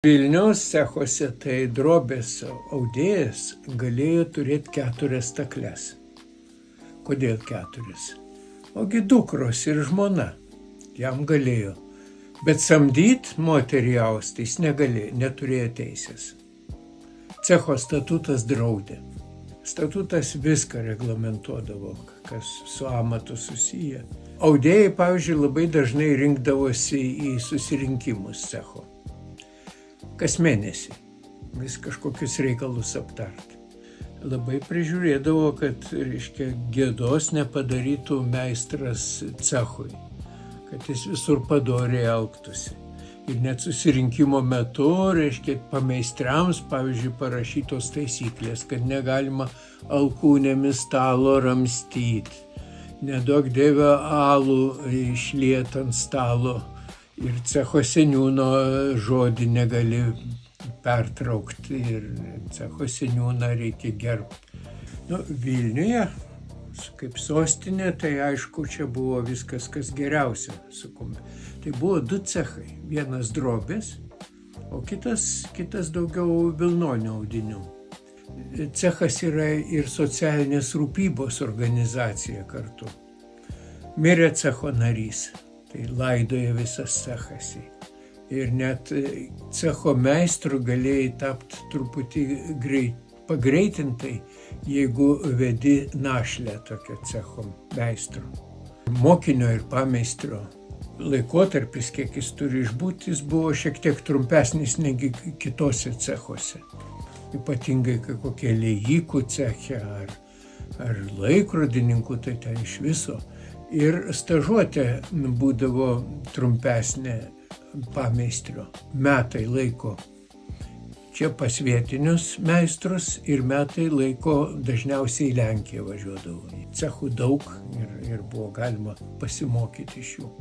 Vilniaus cechuose tai drobės audėjas galėjo turėti 4 stakles. Kodėl 4? Ogi dukros ir žmona jam galėjo, bet samdyt moterį austi jis neturėjo teisės. Cecho statutas draudė. Statutas viską reglamentuodavo, kas su amatu susiję. Audėjai, pavyzdžiui, labai dažnai rinkdavosi į susirinkimus cecho. Kas mėnesį vis kažkokius reikalus aptart. Labai prižiūrėdavo, kad, gėdos nepadarytų meistras cechui, kad jis visur padoriai elgtųsi. Ir net susirinkimo metu, pameistriams, pavyzdžiui, parašytos taisyklės, kad negalima alkūnėmis stalo ramstyti, neduok dieve alų išliet ant stalo. Ir cecho seniūno žodį negali pertraukti ir cecho seniūną reikia gerbti. Vilniuje, kaip sostinė, tai aišku, čia buvo viskas, kas geriausia, sakome. Tai buvo 2 cechai, vienas drobės, o kitas daugiau vilnonių audinių. Cechas yra ir socialinės rūpybos organizacija kartu. Mirė cecho narys. Tai laidoja visas cechas. Ir net cecho meistru galėjai tapti truputį pagreitintai, jeigu vedi našlę tokio cecho meistro. Mokinio ir pameistro laikotarpis, kiek jis turi išbūti, jis buvo šiek tiek trumpesnis negi kitose cechuose. Ypatingai kokie liejikų ceche ar laikrodininkų, tai ten iš viso. Ir stažuotė būdavo trumpesnė pameistrio, metai laiko. Čia pas vietinius meistrus ir metai laiko dažniausiai į Lenkiją važiuodavo. Cechų daug ir buvo galima pasimokyti iš jų.